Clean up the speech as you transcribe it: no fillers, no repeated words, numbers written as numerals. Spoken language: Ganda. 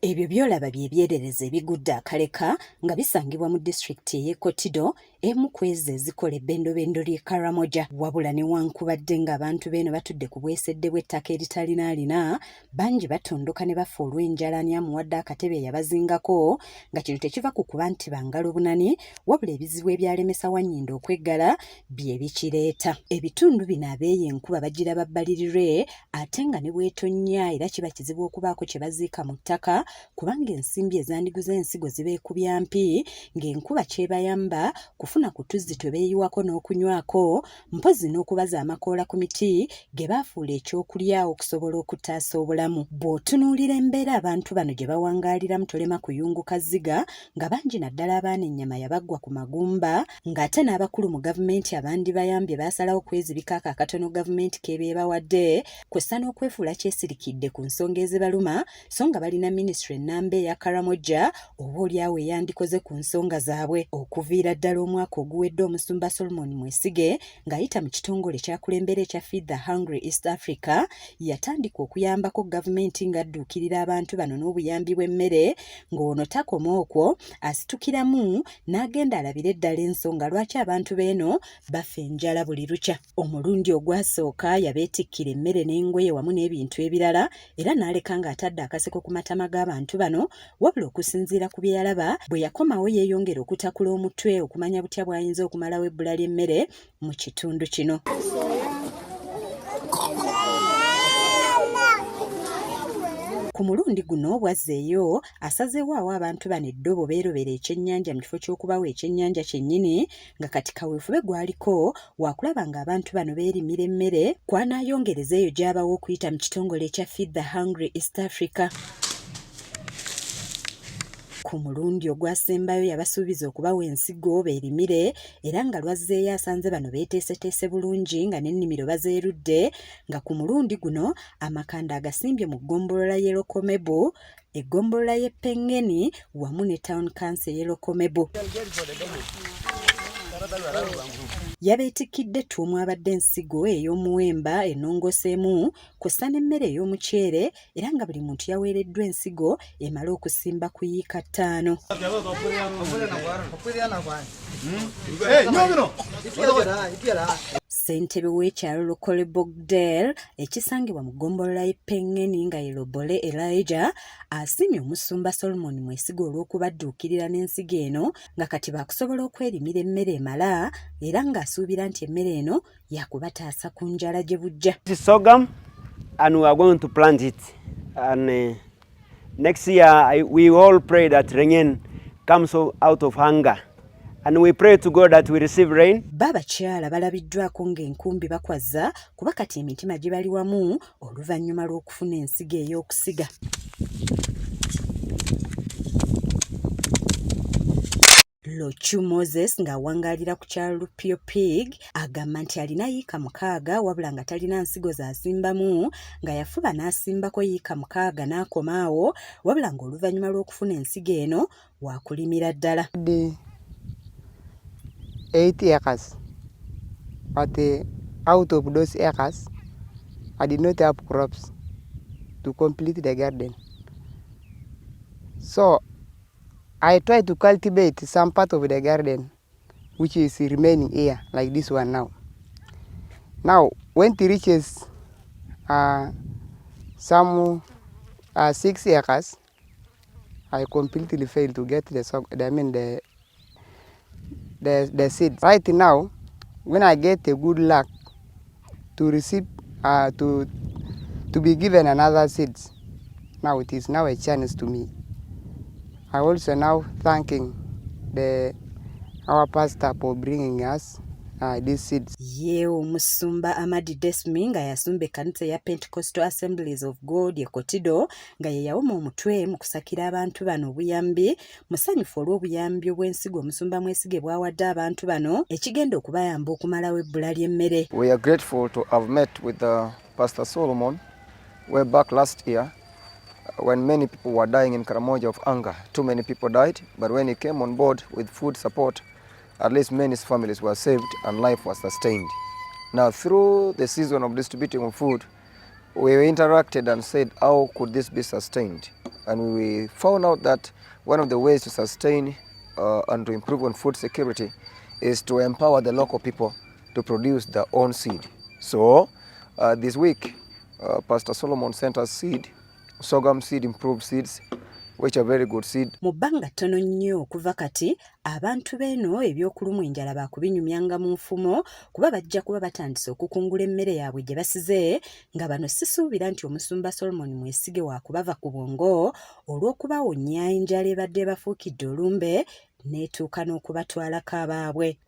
Ebyo byolaba bye byerereze ebigudde akaleka nga bisangibwa mu disitulikiti ey'e Kotido emu ku ezo ezikola ebbendobendo ly'e Karamoja. Wabula newankubadde ng'abantu beeno batudde ku bwesedde bw'ettaka eritalinaalina, bangi batondoka ne bafa olw'enjala ani amuwadde akatebe eyabazingako, nga kino tekiva ku kuba nti bangalo bunani, wabula ebizibu ebyalemesa Wannyindo okweggala bye bikireeta. Ebitundu bino abeeyo enkuba bagiraba bbalirirwe ate nga ne bwetonnya era kiba kizibu okubaako kye baziika mu ttaka kubanga ensimbi ezandiguza ensigo zibeekubya mpi, ng'enkuba kyebayamba kufuna ku tuzzi twe beeyiwako n'okunywako, mpozi n'okubaza amakoola ku miti ge baafuula ekyokulya okusobola okutaasa obulamu. Bw'otunuulira embeera abantu bano gye bawangaaliramu tolema kuyunguka zziga, nga bangi naddala abaana ennyama yabaggwa ku magumba, ng'ate n'abakulu mu gavumenti abandi bayambye baasalawo kwezibika ako akatono gavumenti k'eba ebawadde, kwessa n'okwefuula kyesirikidde ku nsonga ezibaluma, so nga balina minisitule ennamba eya Karamoja oboolyawo eyandikoze ku nsonga zaabwe. Okuviira ddala omwaka oguwedde omusumba Solomon Mwesige ng'ayita mu kitongole ekyakulembera ekya Feed the Hungry East Africa yatandika okuyambako gavumenti ng'adduukirira abantu bano n'obuyambi bw'emmere, ng'ono takoma okwo asitukiramu n'agenda alabire eddala ensonga lwaki abantu beeno bafa enjala buli lukya. Omulundi ogwasooka yabeetikkira emmere n'engoye wamu n'ebintu ebirala era n'aleka ng'atadde akaseko ku matama g'abantu bano, wabula okusinziira ku bye yalaba bwe yakomawo yeeyongera okutakula omutwe okumanya butya bw'ayinza okumalawo ebbula ly'emmere mu kitundu kino. Ku mulundi guno bwazzeeyo asazeewo awo abantu bano eddobo beerobera ekyennyanja mu kifo ky'okubawa ekyennyanja kyennyini, nga kati kaweefube gwaliko waakulaba ng'abantu bano beerimira emmere kwanaayongereza eyo gy'abawo okuyita mu kitongole ekya Feed the Hungry East Africa. Ku mulundi ogwasembayo yabasuubiza okubawa ensigo beerimire era nga lwazzeeyo asanze bano beeteeseteese bulungi nga n'ennimiro bazeerudde, nga ku mulundi guno amakanda agasimbye mu ggombolola y'e Lokomebu, eggombolola y'e Pengeni wamu ne Town Council y'e Lokomebu. Yabeetikkidde ttuumu abadde ensigo ey'omuwemba ennongoseemu kw'ossa n'emmere ey'omuceere era nga buli muntu yaweereddwa ensigo emala okusimba ku yiika 5. Ssentebe w'ekyalo Lokole Bogdel ekisangibwa mu ggombolola y'e Pengeni nga ye Lobole Elijah asiimye omusumba Solomon Mwesige olw'okubadduukirira n'ensigo eno nga kati baakusobola okwerimira emmere emala era ng'asuubira nti emmere eno yakubataasa ku njala gye bujja. Sorghum and we are going to plant it and next year we all pray that rain comes out of hunger. And we pray to God that we receive rain. Babakyala balabiddwako ng'enkumbi bakwaza kuba kati emitima gibali wamu oluvannyuma lw'okufuna ensigo ey'okusiga. Lochu Moses ng'awangaalira ku kyalo Lupio Pig agamba nti alina yiika 6 wabula nga talina nsigo z'asimbamu, nga yafuba n'asimbako yiika 6 n'akomaawo, wabula ng'oluvannyuma lw'okufuna ensigo eno waakulimira ddala. 8 acres, but out of those acres, I did not have crops to complete the garden. So I tried to cultivate some part of the garden which is remaining here, like this one now. Now, when it reaches some 6 acres, I completely failed to get the seeds. Right now, when I get a good luck to receive to be given another seeds, now it is now a chance to me. I also now thanking our pastor for bringing us these seeds. Ye omusumba Amadi Desmi nga yasumba ekkanisa ya Pentecostal Assemblies of God ye Kotido nga ye yawoma omutwe mu kusakira abantu bano obuyambi, musanyufu olw'obuyambi obw'ensigo omusumba Mwesige bw'awadde abantu bano ekigenda okubayamba okumalawo ebbula ly'emmere. We are grateful to have met with Pastor Solomon way back last year when many people were dying in Karamoja of hunger. Too many people died, but when he came on board with food support, at least many families were saved and life was sustained. Now, through the season of distributing of food, we interacted and said, how could this be sustained? and we found out that one of the ways to sustain and to improve on food security is to empower the local people to produce their own seed. So this week, Pastor Solomon sent us seed, sorghum seed, improved seeds, which are very good seed. Mu bbanga ttono nnyo okuva kati abantu b'eno ebyokulumwa enjala baakubinyumyanga mu nfumo kuba bajja kuba batandise okukungula emmere yaabwe gye basize nga bano sisuubira nti omusumba Solomon Mwesige waakubava ku bwongo olw'okubawonya enjala ebadde bafuukidde olumbe n'etuuka n'okubatwalako abaabwe.